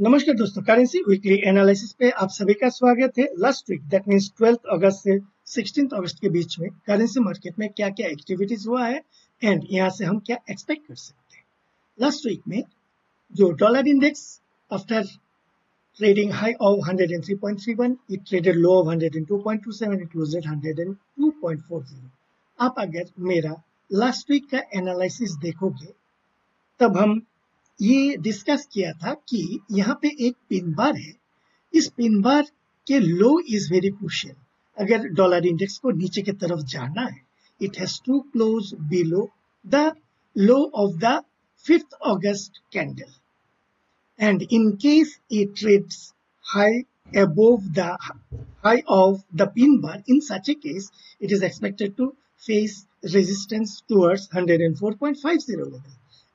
नमस्कार दोस्तों, currency weekly analysis पे आप सभी का स्वागत है। लास्ट वीक दैट मींस 12 अगस्त से 16 अगस्त के बीच में करेंसी मार्केट में क्या क्या एक्टिविटीज हुआ है एंड यहाँ से हम क्या एक्सपेक्ट कर सकते हैं। लास्ट वीक में जो dollar index after trading high of 103.31, it traded low of 102.27, it closed at 102.40. आप अगर मेरा लास्ट वीक का एनालिसिस देखोगे तब हम ये डिस्कस किया था कि यहाँ पे एक पिन बार है। इस पिन बार के लो इज वेरी क्रूशियल। अगर डॉलर इंडेक्स को नीचे की तरफ जाना है, it has to close below the low of the 5th August candle, and in case it trades high above the high of the pin bar, in such a case it is expected to face resistance towards 104.50 level.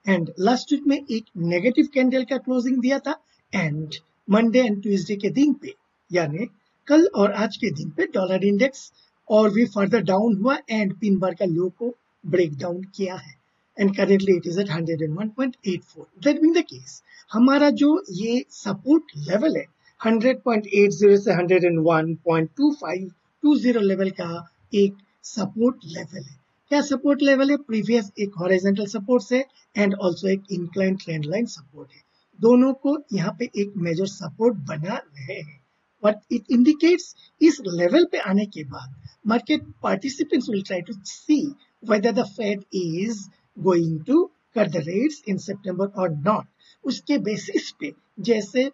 And last week में एक negative candle का closing दिया था and Monday and Tuesday के दिन पे यानी कल और आज के दिन पे डॉलर इंडेक्स और भी फर्दर डाउन हुआ एंड पिन बार का लो को ब्रेक डाउन किया है and currently it is at 101.84. That being the case हमारा जो ये सपोर्ट लेवल है 100.80 से 101.2520 लेवल का एक सपोर्ट लेवल है। क्या सपोर्ट लेवल है? प्रीवियस एक हॉरिजॉन्टल सपोर्ट से एंड ऑल्सो एक इंक्लाइन ट्रेंड लाइन सपोर्ट है। दोनों को यहाँ पे एक मेजर सपोर्ट बना रहे हैं। बट इट इंडिकेट्स इस लेवल पे आने के बाद market participants will try to see whether the Fed is going to cut the rates in September or not. उसके बेसिस पे जैसे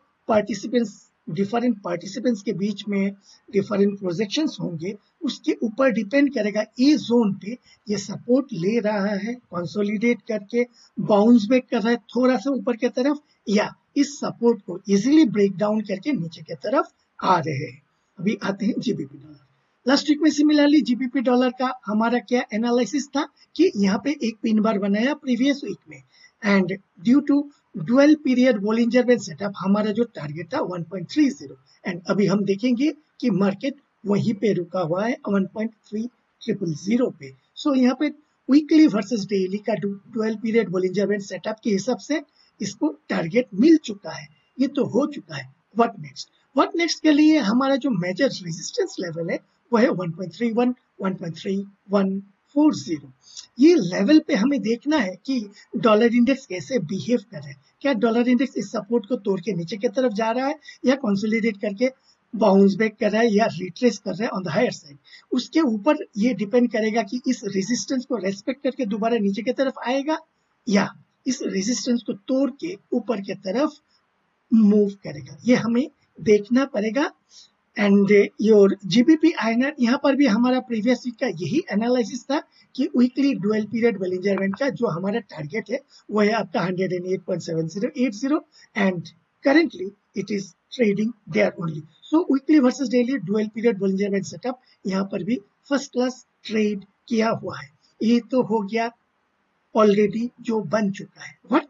डिफरेंट पार्टिसिपेंट्स के बीच में डिफरेंट प्रोजेक्शंस होंगे, उसके ऊपर डिपेंड करेगा ये जोन पे ये सपोर्ट ले रहा है, कंसोलिडेट करके बाउंस बैक कर रहा है थोड़ा सा ऊपर की तरफ, या इस सपोर्ट को इजीली ब्रेक डाउन करके नीचे की तरफ आ रहे हैं। अभी आते हैं जीबीपी डॉलर। लास्ट वीक में सिमिलरली जीबीपी डॉलर का हमारा क्या एनालिसिस था कि यहाँ पे एक पिन बार बनाया प्रीवियस वीक में and due to dual period Bollinger band setup हमारा जो टारगेट था 1.30 एंड अभी हम देखेंगे कि मार्केट वहीं पे रुका हुआ है 1.3000 पे। सो यहाँ पे वीकली वर्सेस डेली का dual period Bollinger band setup के हिसाब से इसको टारगेट मिल चुका है, ये तो हो चुका है। व्हाट नेक्स्ट के लिए हमारा जो मेजर रेजिस्टेंस लेवल है वो है 1.31, 1.3140। ये लेवल पे हमें देखना है कि डॉलर इंडेक्स कैसे बिहेव कर रहा है। क्या डॉलर इंडेक्स इस सपोर्ट को तोड़ के नीचे की तरफ जा रहा है या कंसोलिडेट करके बाउंस बैक कर रहा है या रिट्रेस कर रहा है ऑन द हायर साइड। उसके ऊपर ये डिपेंड करेगा कि इस रेजिस्टेंस को रेस्पेक्ट करके दोबारा नीचे की तरफ आएगा या इस रेजिस्टेंस को तोड़ के ऊपर की तरफ मूव करेगा, ये हमें देखना पड़ेगा। एंड योर जीबीपी आईएनआर, यहाँ पर भी हमारा प्रीवियस वीक का यही एनालिसिस था कि weekly dual period Bollinger band का जो हमारा टारगेट है वो है आपका 108.7080 and currently it is trading there only. So weekly versus daily dual period Bollinger band setup यहाँ पर भी फर्स्ट क्लास ट्रेड किया हुआ है। ये तो हो गया ऑलरेडी जो बन चुका है। व्हाट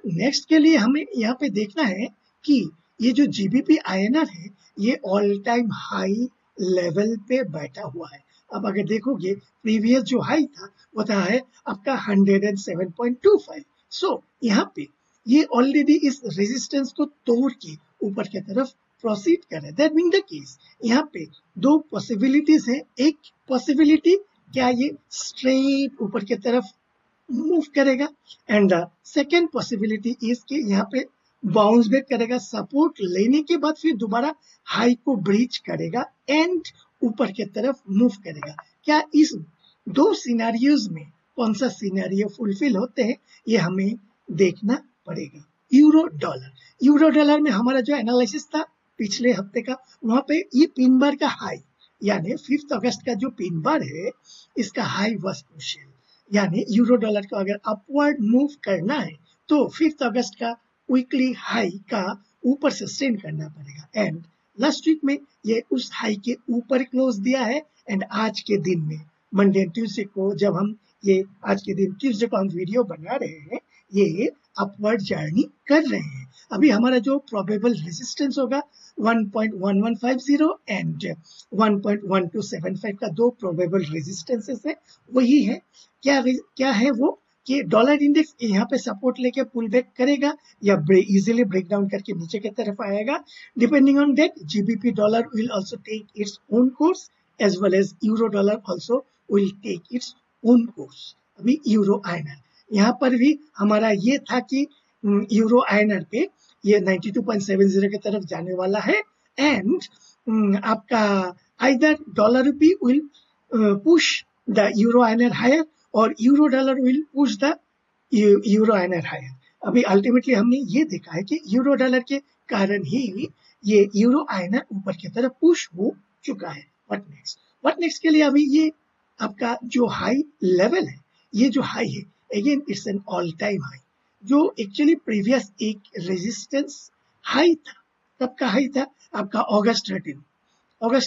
नेक्स्ट के लिए हमें यहाँ पे देखना है कि ये जो जीबीपी आईएनआर है ये ऑल टाइम हाई लेवल पे बैठा हुआ है। अब अगर देखोगे प्रीवियस जो हाई था वो था है आपका 107.25। सो यहाँ पे ये ऑलरेडी इस रेजिस्टेंस को तोड़ के ऊपर की तरफ प्रोसीड कर रहा है। दैट मीन द केस यहाँ पे दो पॉसिबिलिटीज है। एक पॉसिबिलिटी क्या ये स्ट्रेट ऊपर की तरफ मूव करेगा and the second possibility is कि यहाँ पे बाउंस बैक करेगा, सपोर्ट लेने के बाद फिर दोबारा हाई को ब्रीच करेगा एंड ऊपर की तरफ मूव करेगा। क्या इस दो सिनेरियोज में कौन सा सिनेरियो फुलफिल होते हैं ये हमें देखना पड़ेगा। यूरो डॉलर में हमारा जो एनालिसिस था पिछले हफ्ते का, वहां पे ये पिन बार का हाई यानी 5th अगस्त का जो पिन बार है इसका हाई वाज क्रूशियल, यानी यूरो डॉलर को अगर अपवर्ड मूव करना है तो 5th अगस्त का वीकली हाई का ऊपर सस्टेन करना पड़ेगा एंड लास्ट वीक में ये उस हाई के ऊपर क्लोज दिया है एंड आज के दिन में मंडे ट्यूसडे को जब हम ये आज के दिन ट्यूसडे को हम वीडियो बना रहे हैं ये अपवर्ड जर्नी कर रहे हैं। अभी हमारा जो प्रोबेबल रेजिस्टेंस होगा 1.1150 एंड 1.1275 का दो प्रोबेबल रेजिस्टेंसेस है, वही है क्या है वो कि डॉलर इंडेक्स यहाँ पे सपोर्ट लेके पुल बैक करेगा या इजीली ब्रेक डाउन करके नीचे की तरफ आएगा. Depending on that GBP dollar will also take its own course as well as euro dollar also will take its own course. अभी यूरो आईएनआर यहाँ पर भी हमारा ये था कि यूरो आईएनआर पे ये 92.70 की तरफ जाने वाला है एंड आपका either dollar rupee will push the euro INR higher और euro dollar will push the euro INR higher. अभी अल्टीमेटली हमने ये देखा है कि यूरो डॉलर के कारण ही ये यूरो आईएनआर ऊपर की तरफ पुश हो चुका है. व्हाट नेक्स्ट के लिए अभी ये आपका जो हाई लेवल है, ये जो हाई है again it's an all time high जो एक्चुअली प्रीवियस एक रेजिस्टेंस हाई था. कब का हाई था? आपका अगस्त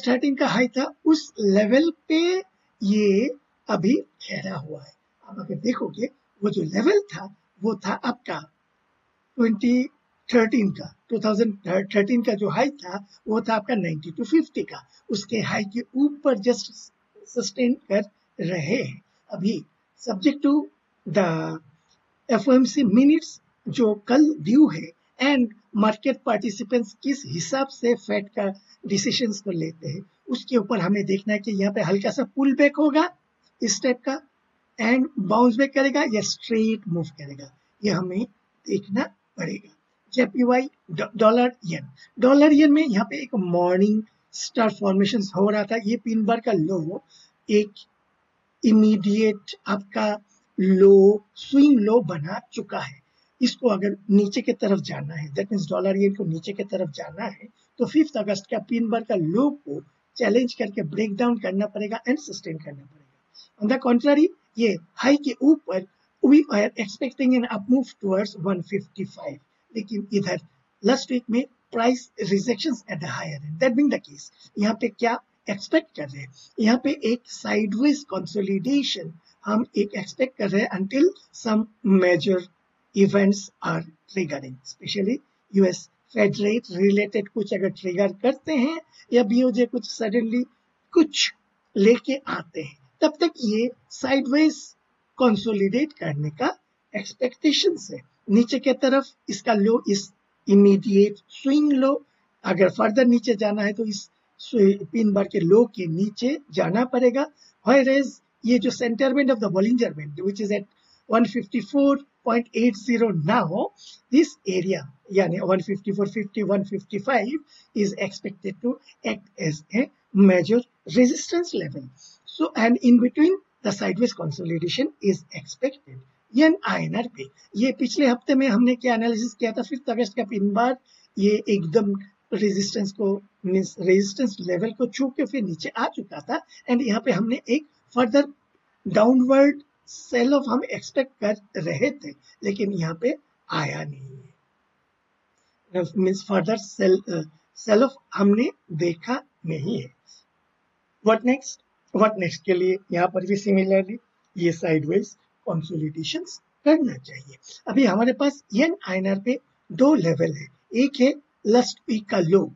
13 का हाई था. उस लेवल पे ये अभी ठहरा हुआ है. आप अगर देखोगे वो जो लेवल था वो था आपका 2013 का जो हाई था वो था आपका 9250 का. उसके हाई के ऊपर जस्ट सस्टेन कर रहे हैं अभी subject to the FOMC minutes जो कल ड्यू है एंड मार्केट पार्टिसिपेंट्स किस हिसाब से फेड का डिसीजंस को लेते हैं उसके ऊपर हमें देखना है कि यहाँ पे हल्का सा पुल बैक होगा इस टाइप का एंड बाउंस बैक करेगा या स्ट्रेट मूव करेगा, ये हमें देखना पड़ेगा. जेपीवाई डॉलर येन में यहाँ पे एक मॉर्निंग स्टार फॉर्मेशन हो रहा था. ये पिन बार का लो एक इमीडिएट आपका लो स्विंग लो बना चुका है. इसको अगर नीचे की तरफ जाना है दैट मीन्स डॉलर येन को नीचे की तरफ जाना है तो 5 अगस्त का पिन बार का लो को चैलेंज करके ब्रेक डाउन करना पड़ेगा एंड सस्टेन करना पड़ेगा. ऑन द कॉन्ट्ररी ये हाई के ऊपर we are expecting an up move towards 155 लेकिन इधर लास्ट वीक में price rejections at the higher end that being the case यहाँ पे क्या एक्सपेक्ट कर रहे हैं? यहाँ पे एक साइडवेज कंसोलिडेशन हम एक एक्सपेक्ट कर रहे हैं until some major events are triggering, specially US Fed rate related कुछ अगर ट्रिगर करते हैं या बीओजे कुछ सडनली कुछ लेके आते हैं तब तक ये साइडवेज कंसोलिडेट करने का एक्सपेक्टेशन है. नीचे की तरफ इसका लो इस इमीडिएट स्विंग लो, अगर फर्दर नीचे जाना है तो इस पिन बार के लो के नीचे जाना पड़ेगा. whereas ये जो सेंटरमेंट of the Bollinger band which is at 154.80 now, this area यानी 154.50 155 is expected to act as a major resistance level. So and in between the sideways consolidation is expected. Yen INR पे ये पिछले हफ्ते में हमने क्या एनालिसिस किया था 5 अगस्त का पिन बार ये एकदम रेजिस्टेंस को मींस रेजिस्टेंस लेवल को छू के फिर नीचे आ चुका था एंड यहाँ पे हमने एक फर्दर डाउनवर्ड सेल ऑफ हम एक्सपेक्ट कर रहे थे लेकिन यहाँ पे आया नहीं है. मींस फर्दर सेल ऑफ हमने देखा नहीं है. व्हाट नेक्स्ट के लिए यहाँ पर भी सिमिलरली ये साइडवेज कंसोलिडेशंस करना चाहिए. अभी हमारे पास येन आईएनआर पे दो लेवल है. एक है लास्ट वीक का लो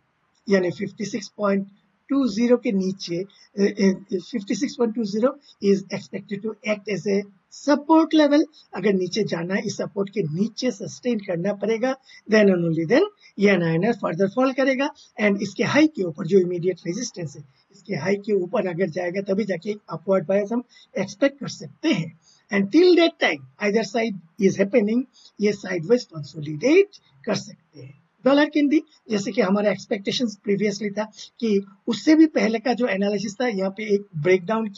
यानी 56.20 के नीचे 56.20 is expected to act as a support level. अगर नीचे जाना है इस सपोर्ट के नीचे सस्टेन करना पड़ेगा then and only then yen INR further fall करेगा एंड इसके हाई के ऊपर जो इमीडिएट रेजिस्टेंस है इसके हाई के ऊपर अगर जाएगा तभी जाके अपवर्ड बायस हम एक्सपेक्ट कर सकते हैं. And till that time either side is happening ये साइडवेज कंसोलिडेट कर सकते हैं. डॉलर कैंडी जैसे कि हमारा एक्सपेक्टेशंस प्रीवियसली था कि उससे भी पहले का जो एनालिसिस था यहाँ पे एक ब्रेकआउट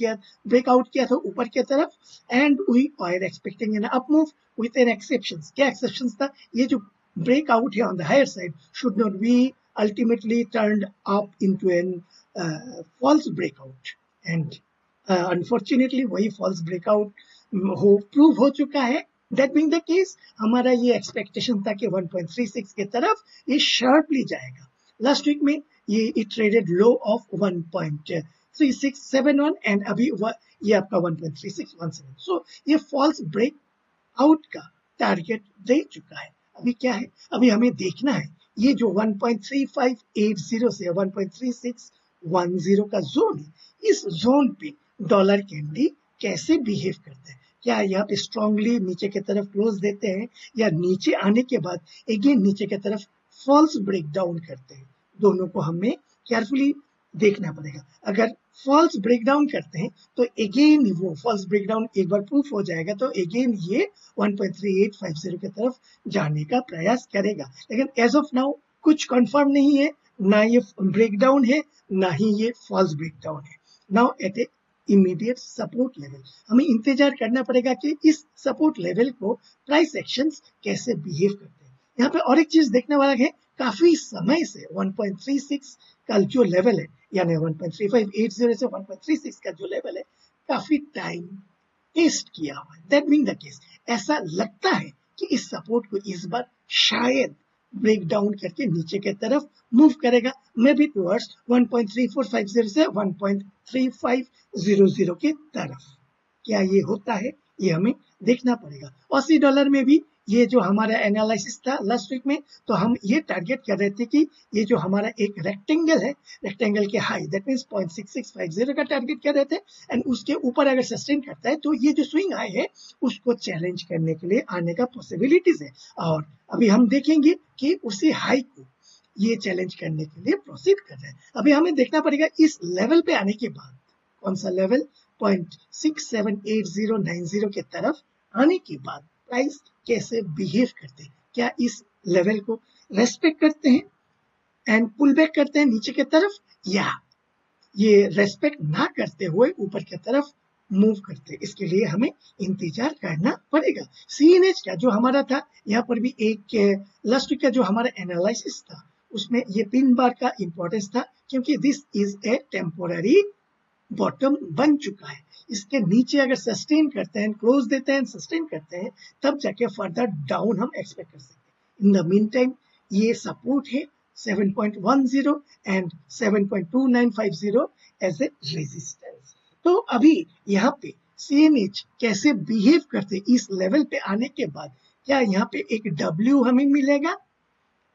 किया था ऊपर की तरफ and we are expecting an up move with an exceptions. क्या एक्सेप्शंस था? ये जो ब्रेकआउट है on the higher side should not be ultimately turned up into an false breakout and unfortunately वही फॉल्स ब्रेकआउट प्रूव हो चुका है. That being the case, हमारा ये एक्सपेक्टेशन था कि 1.36 के तरफ ये शार्पली जाएगा. लास्ट वीक में ये ट्रेडेड लो ऑफ 1.3671 एंड अभी ये आपका 1.3617. सो ये फॉल्स ब्रेक आउट का टारगेट दे चुका है. अभी क्या है? अभी हमें देखना है ये जो 1.3580 से 1.3610 का जोन है इस जोन पे डॉलर कैंडी कैसे बिहेव करता है. क्या यहाँ पे स्ट्रांगली नीचे की तरफ क्लोज देते हैं या नीचे आने के बाद अगेन नीचे की तरफ फॉल्स ब्रेकडाउन करते हैं। दोनों को हमें केयरफुली देखना पड़ेगा। अगर फॉल्स ब्रेकडाउन करते हैं तो अगेन वो फॉल्स ब्रेकडाउन एक बार प्रूफ हो जाएगा तो अगेन ये 1.3850 की तरफ जाने का प्रयास करेगा। लेकिन एज ऑफ नाउ कुछ कंफर्म नहीं है, ना ये ब्रेकडाउन है ना ही ये फॉल्स ब्रेकडाउन है। Now at A immediate support level हमें इंतजार करना पड़ेगा कि इस सपोर्ट लेवल को प्राइस एक्शंस कैसे बिहेव करते हैं। यहाँ पे और एक चीज देखने वाला है, काफी समय से 1.36 का जो लेवल है यानी 1.3580 से 1.36 का जो लेवल है काफी टाइम टेस्ट किया हुआ है। दैट मीन द केस ऐसा लगता है कि इस सपोर्ट को इस बार शायद ब्रेक डाउन करके नीचे की तरफ मूव करेगा, मे बी टुवर्ड्स 1.3450 से 1.3500 की तरफ। क्या ये होता है, ये हमें देखना पड़ेगा। ऑसी डॉलर में भी ये जो हमारा एनालिसिस था लास्ट वीक में, तो हम ये टारगेट कर रहे थे कि ये जो हमारा एक रेक्टेंगल है, रेक्टेंगल के हाई दैट मींस 0.6650 का टारगेट कर रहे थे, एंड उसके ऊपर अगर सस्टेन करता है तो ये जो स्विंग हाई है उसको चैलेंज करने के लिए आने का पॉसिबिलिटीज है। और अभी हम देखेंगे कि उसी हाई को ये चैलेंज करने के लिए प्रोसीड कर रहे हैं। अभी हमें देखना पड़ेगा इस लेवल पे आने के बाद, कौन सा लेवल, 0.678090 के तरफ आने के बाद प्राइस कैसे बिहेव करते हैं। क्या इस लेवल को रेस्पेक्ट करते हैं एंड पुल बैक करते हैं नीचे की तरफ, या ये रेस्पेक्ट ना करते हुए ऊपर की तरफ मूव करते हैं। इसके लिए हमें इंतजार करना पड़ेगा। सीएनएच का जो हमारा था, यहाँ पर भी एक लास्ट वीक का जो हमारा एनालिसिस था उसमें ये पिन बार का इंपॉर्टेंस था, क्योंकि this is a temporary bottom बन चुका है। इसके नीचे अगर सस्टेन करते हैं, क्लोज देते हैं, सस्टेन करते हैं, तब जाके फर्दर डाउन हम एक्सपेक्ट कर सकते हैं। इन द मीन टाइम ये सपोर्ट है 7.10 एंड 7.2950 एज ए रेजिस्टेंस। तो अभी यहाँ पे सीएनएच कैसे बिहेव करते इस लेवल पे आने के बाद, क्या यहाँ पे एक डब्ल्यू हमें मिलेगा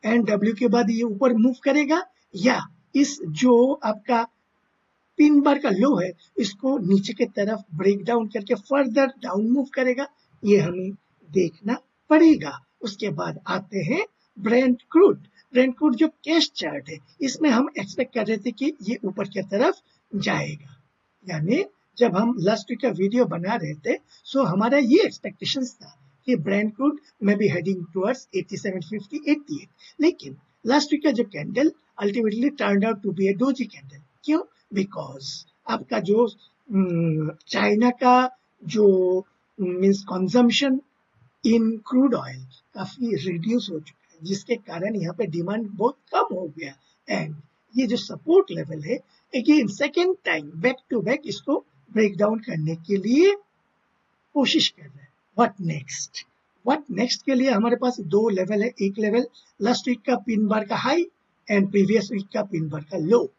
एंड डब्ल्यू के बाद ये ऊपर मूव करेगा, या इस जो आपका पिन बार का लो है इसको नीचे की तरफ ब्रेक डाउन करके फर्दर डाउन मूव करेगा, ये हमें देखना पड़ेगा। उसके बाद आते हैं ब्रेंट क्रूड। ब्रेंट क्रूड जो कैश चार्ट है, इसमें हम एक्सपेक्ट कर रहे थे कि ये ऊपर की तरफ जाएगा। यानी जब हम लास्ट वीक का वीडियो बना रहे थे, सो हमारा ये एक्सपेक्टेशन था कि ब्रेंट क्रूड में बी हेडिंग टुवर्ड्स 8750 88। लेकिन लास्ट वीक का जो candle ultimately turned out to be a doji candle. क्यों? बिकॉज आपका जो चाइना का जो means consumption in crude oil काफी रिड्यूस हो चुका है, जिसके कारण यहाँ पे डिमांड बहुत कम हो गया, एंड ये जो सपोर्ट लेवल है again second time back to back इसको ब्रेक डाउन करने के लिए कोशिश कर रहे हैं। व्हाट नेक्स्ट के लिए हमारे पास दो लेवल है। एक लेवल लास्ट वीक का पिन बार का हाई एंड प्रीवियस वीक का पिन बार का लो।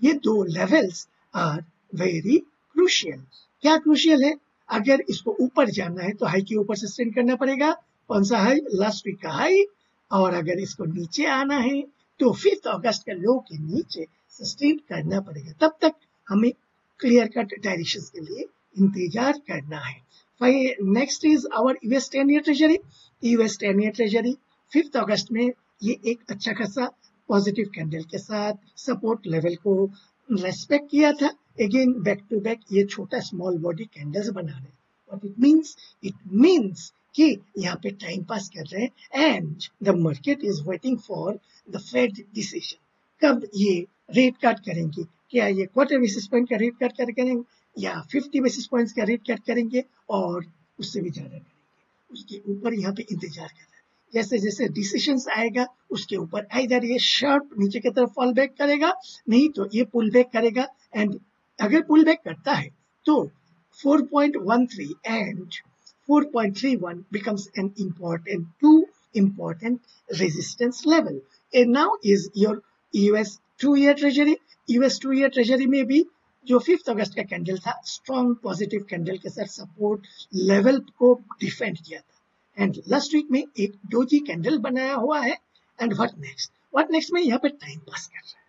ये दो लेवल्स आर वेरी क्रूशियल। क्या क्रूशियल है? अगर इसको ऊपर जाना है तो हाई के ऊपर सस्टेन करना पड़ेगा। कौन सा हाई? लास्ट वीक का हाई। और अगर इसको नीचे आना है तो 5 अगस्त का लो के नीचे सस्टेन करना पड़ेगा। तब तक हमें क्लियर कट डायरेक्शन के लिए इंतजार करना है। Next is our US 10 year treasury. US 10 year treasury 5 अगस्त में ये एक अच्छा खासा पॉजिटिव कैंडल के साथ सपोर्ट लेवल को रेस्पेक्ट किया था। अगेन बैक टू बैक ये छोटा स्मॉल बॉडी कैंडल्स बना रहे हैं। व्हाट इट मींस कि यहाँ पे टाइम पास कर रहे हैं and the market is waiting for the Fed decision. कब ये रेट कट करेंगे? क्या ये क्वार्टर बेसिस पॉइंट का रेट कट करेंगे या 50 बेसिस पॉइंट्स का रेट कट करेंगे और उससे भी ज्यादा करेंगे? उसके ऊपर यहाँ पे इंतजार कर रहे हैं। जैसे जैसे डिसीजंस आएगा उसके ऊपर इधर ये शार्प नीचे की तरफ फॉल बैक करेगा, नहीं तो ये पुल बैक करेगा। एंड अगर पुल बैक करता है तो 4.13 and 4.31 becomes an two important resistance level. And now is your US 2-year treasury. US 2-year treasury में भी जो 5 अगस्त का कैंडल था, स्ट्रॉन्ग पॉजिटिव कैंडल के साथ सपोर्ट लेवल को डिफेंड किया था। एंड लास्ट वीक में एक डोजी कैंडल बनाया हुआ है। एंड व्हाट नेक्स्ट में यहाँ पे टाइम पास कर रहा है।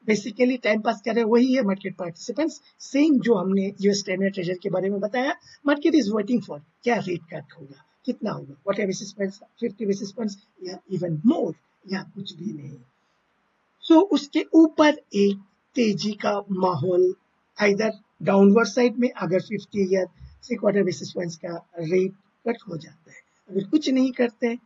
बेसिकली टाइम पास कर रहे हैं वही है मार्केट पार्टिसिपेंट्स। सेम जो हमने यूएस 10 ट्रेजर के बारे में बताया, मार्केट इज वेटिंग फॉर क्या रेट कट होगा, कितना होगा, 40 बेसिस पॉइंट्स, 50 बेसिस पॉइंट्स या इवन मोर, या कुछ भी नहीं। सो उसके ऊपर एक तेजी का माहौल, आइदर डाउनवर्ड साइड में अगर 50 या 3/4 बेसिस पॉइंट्स का रेट कट हो जाता है, अगर कुछ नहीं करते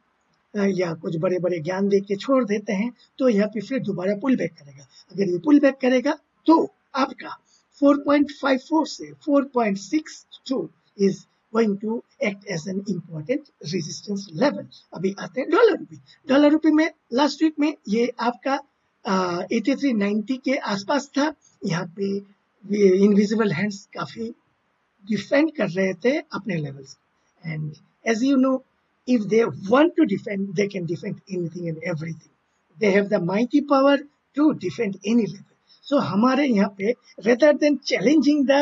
या कुछ बड़े बड़े ज्ञान दे के छोड़ देते हैं तो यहाँ पे फिर दोबारा पुल बैक करेगा। अगर ये पुल बैक करेगा तो आपका 4.54 से 4.62 is going to act as an important resistance level. अभी आते हैं डॉलर रुपी। डॉलर रुपी में लास्ट वीक में ये आपका 83.90 के आसपास था। यहाँ पे इनविजिबल हैंड्स काफी डिफेंड कर रहे थे अपने levels, and as you know, if they want to defend, they can defend anything and everything. They have the mighty power to defend any level. So हमारे यहाँ पे rather than challenging the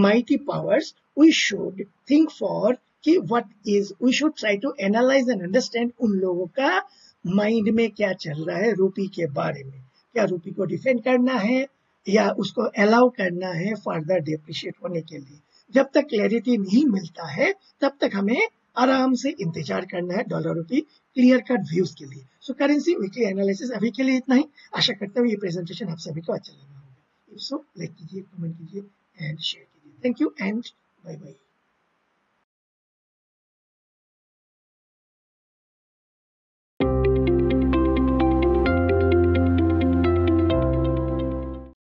mighty powers, we should think for कि what is, we should try to analyze and understand उन लोगों का mind में क्या चल रहा है रूपी के बारे में। क्या रूपी को डिफेंड करना है या उसको अलाउ करना है फर्दर डिप्रिशिएट होने के लिए। जब तक क्लैरिटी नहीं मिलता है तब तक हमें आराम से इंतजार करना है dollar rupee clear cut views के लिए। सो करेंसी वीकली एनालिसिस अभी के लिए इतना ही। आशा करता हूँ ये प्रेजेंटेशन आप सभी को अच्छा लगा होगा। इफ सो लाइक कीजिए, कमेंट कीजिए एंड शेयर कीजिए। Thank you and bye bye.